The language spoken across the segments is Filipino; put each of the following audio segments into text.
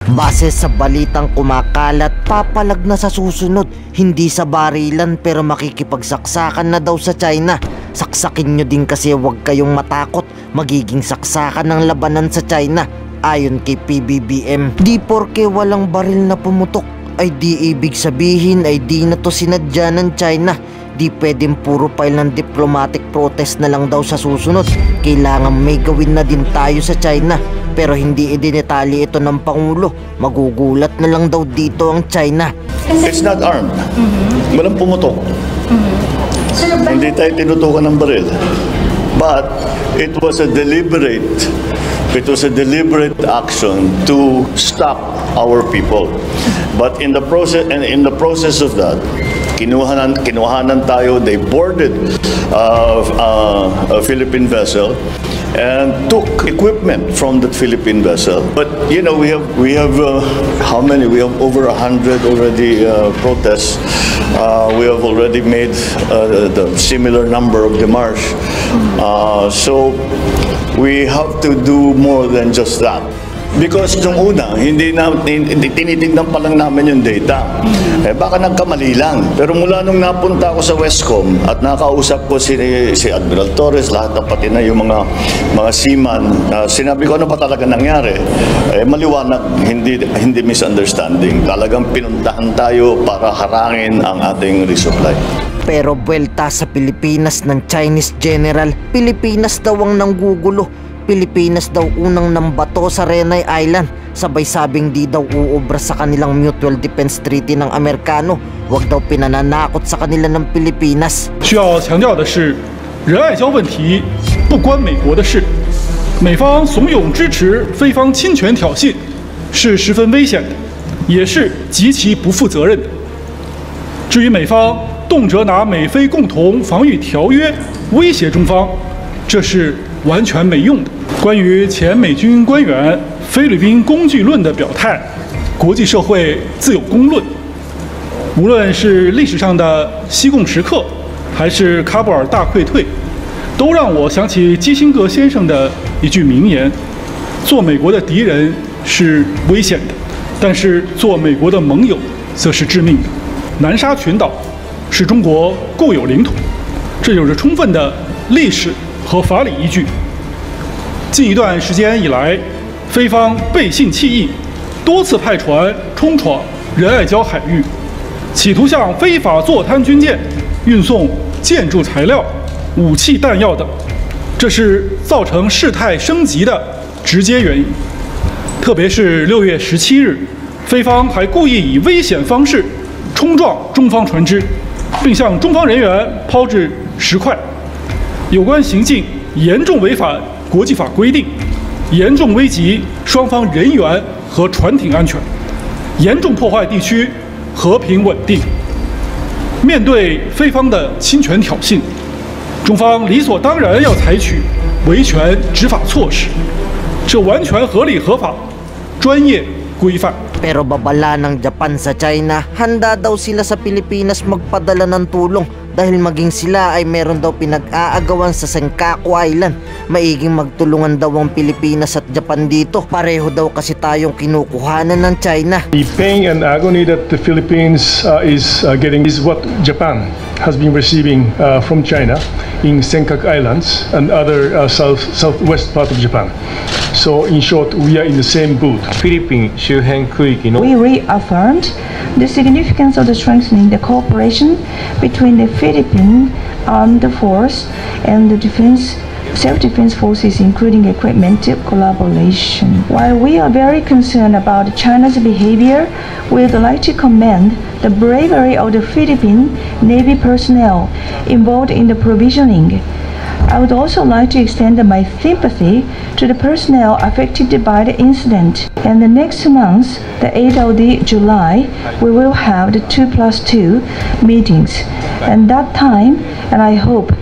Base sa balitang kumakalat, papalag na sa susunod, hindi sa barilan pero makikipagsaksakan na daw sa China. Saksakin nyo din kasi huwag kayong matakot, magiging saksakan ng labanan sa China. Ayon kay PBBM, di porke walang baril na pumutok ay di ibig sabihin ay di na to sinadya ng China. Di pwedeng puro file ng diplomatic protest na lang daw sa susunod. Kailangan may gawin na din tayo sa China. Pero hindi idinetali ito ng Pangulo. Magugulat na lang daw dito ang China. It's not armed. Walang pumutok. Hindi tayo tinutukan ng baril. But it was a deliberate action to stop our people. But in the process of that, kinuhanan tayo. They boarded a Philippine vessel and took equipment from the Philippine vessel. But you know, we have how many? We have over 100 already protests. We have already made the similar number of demarches. So we have to do more than just that. Because yung una, hindi tinitignan pa lang namin yung data. Baka nagkamali lang. Pero mula nung napunta ako sa Westcom at nakausap ko si Admiral Torres, lahat na pati na yung mga seaman, sinabi ko ano pa talaga nangyari. Maliwanag, hindi misunderstanding. Talagang pinuntahan tayo para harangin ang ating resupply. Pero buwelta sa Pilipinas ng Chinese General, Pilipinas daw ang nanggugulo. Pilipinas daw unang nambato sa Renai Island. Sabay sabing di daw uubra sa kanilang Mutual Defense Treaty ng Amerikano. Huwag daw pinananakot sa kanila ng Pilipinas. 需要强调的是，仁爱礁问题不关美国的事，美方怂恿支持非方侵权挑衅是十分危险的，也是极其不负责任的。至于美方动辄拿美菲共同防御条约威胁中方，这是完全没用的。关于前美军官员菲律宾工具论的表态，国际社会自有公论。无论是历史上的西贡时刻，还是喀布尔大溃退，都让我想起基辛格先生的一句名言：做美国的敌人是危险的，但是做美国的盟友则是致命的。南沙群岛是中国固有领土，这有着充分的历史和法理依据。近一段时间以来，菲方背信弃义，多次派船冲闯仁爱礁海域，企图向非法坐滩军舰运送建筑材料、武器弹药等，这是造成事态升级的直接原因。特别是6月17日，菲方还故意以危险方式冲撞中方船只，并向中方人员抛掷石块。有关行径严重违反国际法规定，严重危及双方人员和船艇安全，严重破坏地区和平稳定。面对菲方的侵权挑衅，中方理所当然要采取维权执法措施，这完全合理合法、专业规范。Pero babala ng Japan sa China, handa daw sila sa Pilipinas magpadala ng tulong dahil maging sila ay meron daw pinag-aagawan sa Senkaku Island. Maiging magtulungan daw ang Pilipinas at Japan dito. Pareho daw kasi tayong kinukuhanan ng China. The pain and agony that the Philippines is getting is what Japan has been receiving from China in Senkaku Islands and other southwest part of Japan. So in short, we are in the same boat. Philippine 周辺区域の We reaffirmed the significance of strengthening the cooperation between the Philippine Armed Force and the self-defense forces, including equipment collaboration. While we are very concerned about China's behavior, we would like to commend the bravery of the Philippine Navy personnel involved in the provisioning. I would also like to extend my sympathy to the personnel affected by the incident. And the next month, the 8th of July, we will have the 2+2 meetings. And that time, and I hope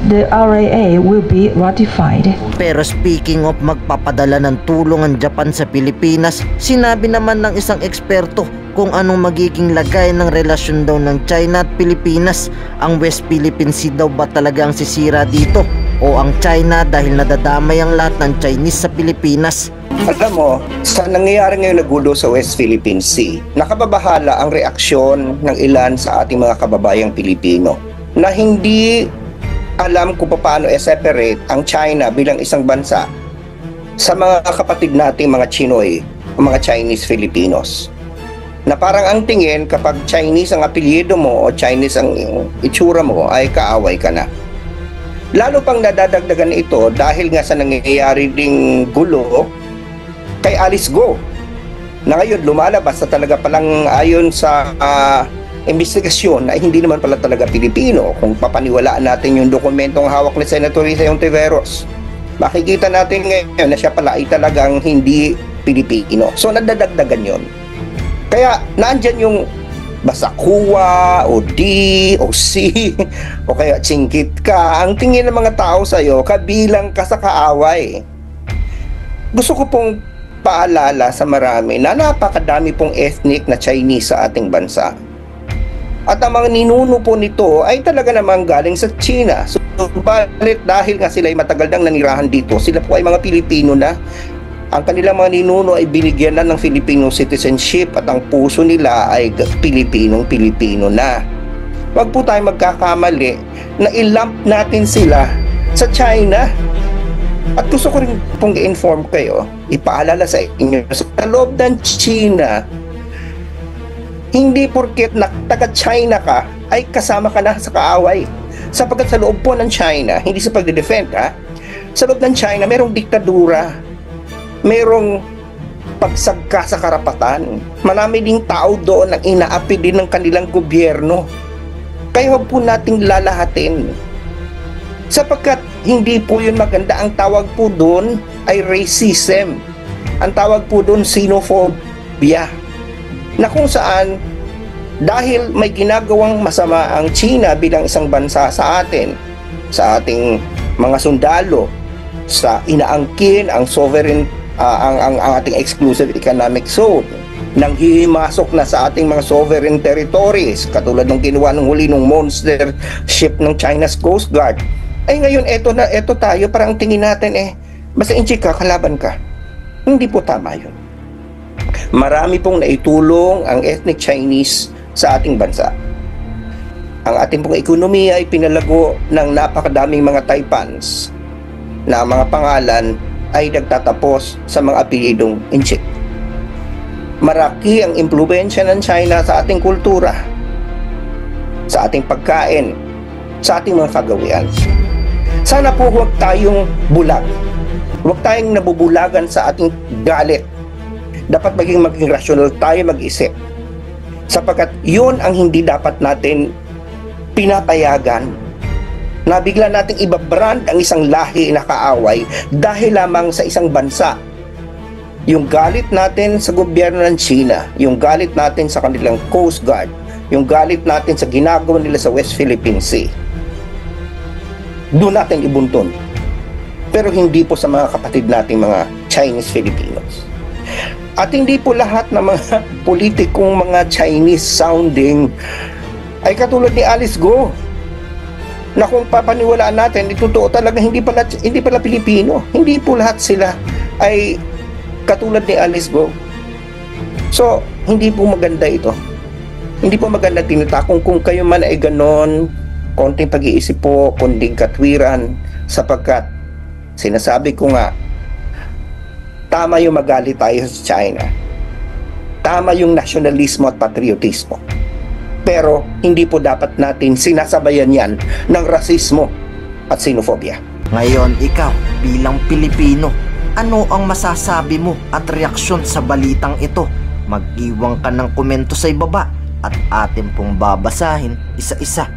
the RAA will be ratified. Pero speaking of magpapadala ng tulong ang Japan sa Pilipinas, sinabi naman ng isang eksperto kung anong magiging lagay ng relasyon daw ng China at Pilipinas. Ang West Philippine Sea daw ba talaga ang sisira dito? O ang China dahil nadadamay ang lahat ng Chinese sa Pilipinas? Alam mo, sa nangyayari ngayon na gulo sa West Philippine Sea, nakababahala ang reaksyon ng ilan sa ating mga kababayang Pilipino na hindi alam kung paano i-separate ang China bilang isang bansa sa mga kapatid nating mga Chinoy o mga Chinese Filipinos. Na parang ang tingin kapag Chinese ang apelyido mo o Chinese ang itsura mo ay kaaway ka na. Lalo pang nadadagdagan ito dahil nga sa nangyayari ding gulo kay Alice Go, na ngayon lumalabas na talaga palang ayon sa investigasyon ay hindi naman pala talaga Pilipino. Kung papaniwalaan natin yung dokumentong hawak ni Senator Risa Hontiveros, makikita natin ngayon na siya pala ay talagang hindi Pilipino. So nadadagdagan yon. Kaya nandyan yung basakuwa o D o C o kaya tsingkit ka. Ang tingin ng mga tao sa'yo, kabilang ka sa kaaway. Gusto ko pong paalala sa marami na napakadami pong ethnic na Chinese sa ating bansa. At ang mga ninuno po nito ay talaga namang galing sa China. So, balit dahil nga sila ay matagal nang nanirahan dito, sila po ay mga Pilipino na. Ang kanilang mga ninuno ay binigyan na ng Filipino citizenship at ang puso nila ay Pilipinong-Pilipino na. Huwag po tayo magkakamali na i-lump natin sila sa China. At gusto ko rin pong i-inform kayo, ipaalala sa inyo, sa loob ng China, hindi porket taga-China ka, ay kasama ka na sa kaaway. Sapagkat sa loob po ng China, hindi sa pagde-defend ha, sa loob ng China, merong diktadura, merong pagsagka sa karapatan. Marami ding tao doon ang inaapi din ng kanilang gobyerno. Kaya huwag po nating lalahatin. Sapagkat hindi po yun maganda. Ang tawag po doon ay racism. Ang tawag po doon xenophobia. Na kung saan dahil may ginagawang masama ang China bilang isang bansa sa atin, sa ating mga sundalo, sa inaangkin ang sovereign ang ating exclusive economic zone, nang hihimasok na sa ating mga sovereign territories katulad ng ginawa ng huli ng monster ship ng China's Coast Guard. Ay ngayon eto tayo, parang tingin natin basta inchik ka, kalaban ka. Hindi po tama yun. Marami pong naitulong ang ethnic Chinese sa ating bansa. Ang ating pong ekonomiya ay pinalago ng napakadaming mga taipans na mga pangalan ay nagtatapos sa mga apelyidong inchik. Maraki ang impluwensya ng China sa ating kultura, sa ating pagkain, sa ating mga kagawian. Sana po huwag tayong bulag. Huwag tayong nabubulagan sa ating galit. Dapat maging rational tayo mag-isip. Sapagkat yun ang hindi dapat natin pinapayagan. Na bigla nating ibabrand ang isang lahi na kaaway dahil lamang sa isang bansa. Yung galit natin sa gobyerno ng China, yung galit natin sa kanilang Coast Guard, yung galit natin sa ginagawa nila sa West Philippine Sea, doon natin ibuntun. Pero hindi po sa mga kapatid nating mga Chinese Filipinos. At hindi po lahat ng mga politikong mga Chinese sounding ay katulad ni Alice Go, na kung papaniwalaan natin, totoo talaga hindi pala Pilipino. Hindi po lahat sila ay katulad ni Alice Go. So, hindi po maganda ito. Hindi po maganda tinatakong kung kayo man ay ganon, konting pag-iisip po, konting katwiran, sapagkat sinasabi ko nga, tama yung magalit tayo sa China. Tama yung nasyonalismo at patriotismo. Pero hindi po dapat natin sinasabayan yan ng rasismo at xenophobia. Ngayon, ikaw bilang Pilipino, ano ang masasabi mo at reaksyon sa balitang ito? Mag-iwan ka ng komento sa ibaba at atin pong babasahin isa-isa.